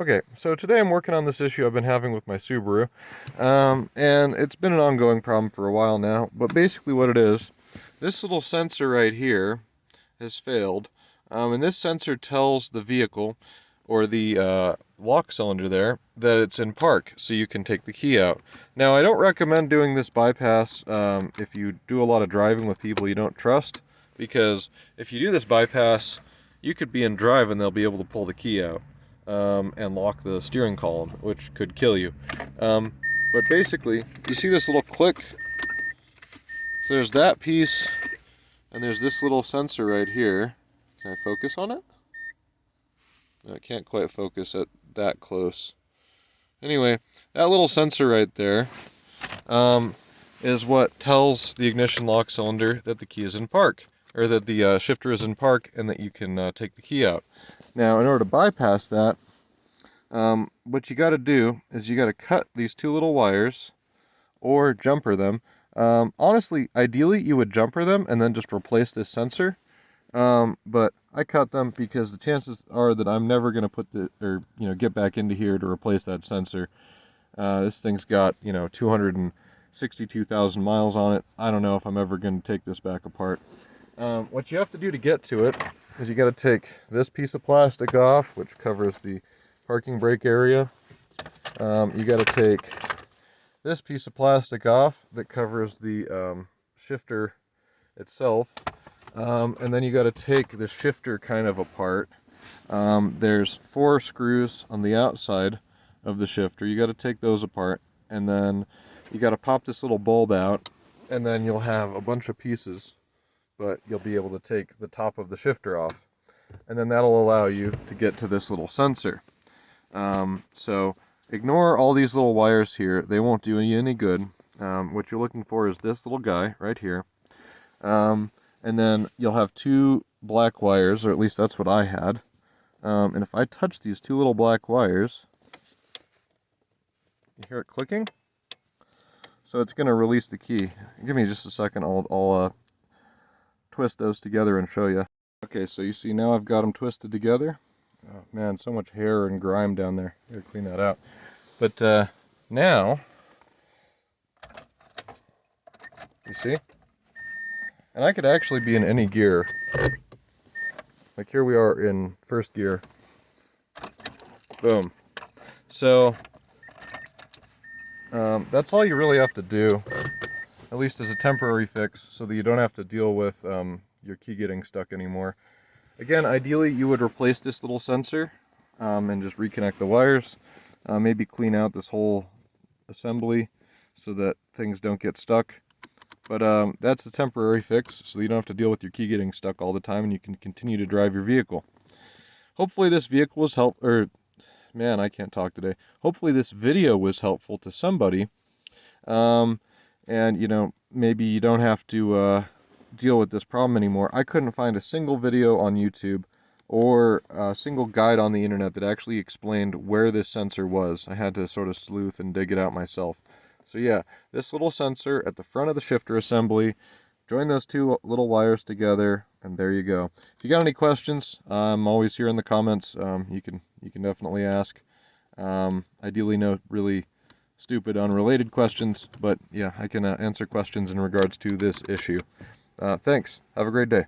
Okay, so today I'm working on this issue I've been having with my Subaru, and it's been an ongoing problem for a while now, but basically what it is, this little sensor right here has failed, and this sensor tells the vehicle, or the lock cylinder there, that it's in park, so you can take the key out. Now, I don't recommend doing this bypass if you do a lot of driving with people you don't trust, because if you do this bypass, you could be in drive and they'll be able to pull the key out. And lock the steering column, which could kill you. But basically, you see this little click? So there's that piece, and there's this little sensor right here. Can I focus on it? No, I can't quite focus at that close. Anyway, that little sensor right there is what tells the ignition lock cylinder that the key is in park, or that the shifter is in park and that you can take the key out. Now, in order to bypass that, what you got to do is you got to cut these two little wires or jumper them. Honestly, ideally you would jumper them and then just replace this sensor. But I cut them because the chances are that I'm never going to put get back into here to replace that sensor. This thing's got, 262,000 miles on it. I don't know if I'm ever going to take this back apart. What you have to do to get to it is you got to take this piece of plastic off, which covers the parking brake area. You got to take this piece of plastic off that covers the shifter itself. And then you got to take the shifter kind of apart. There's 4 screws on the outside of the shifter. You got to take those apart, and then you got to pop this little bulb out, and then you'll have a bunch of pieces, but you'll be able to take the top of the shifter off, and then that'll allow you to get to this little sensor. So ignore all these little wires here. They won't do you any good. What you're looking for is this little guy right here. And then you'll have 2 black wires, or at least that's what I had. And if I touch these 2 little black wires, you hear it clicking? So it's going to release the key. Give me just a second. I'll twist those together and show you. Okay, so you see now I've got them twisted together. Oh man, so much hair and grime down there. Gotta clean that out. But now, you see? And I could actually be in any gear. Like here we are in first gear. Boom. So, that's all you really have to do, at least as a temporary fix, so that you don't have to deal with your key getting stuck anymore. Again, ideally you would replace this little sensor and just reconnect the wires. Maybe clean out this whole assembly so that things don't get stuck. But that's a temporary fix, so you don't have to deal with your key getting stuck all the time, and you can continue to drive your vehicle. Hopefully this vehicle was man, I can't talk today. Hopefully this video was helpful to somebody. And maybe you don't have to deal with this problem anymore. I couldn't find a single video on YouTube or a single guide on the internet that actually explained where this sensor was. I had to sort of sleuth and dig it out myself. So yeah, this little sensor at the front of the shifter assembly, join those 2 little wires together, and there you go. If you got any questions, I'm always here in the comments. You can definitely ask. Ideally no really stupid unrelated questions, but yeah, I can answer questions in regards to this issue. Thanks. Have a great day.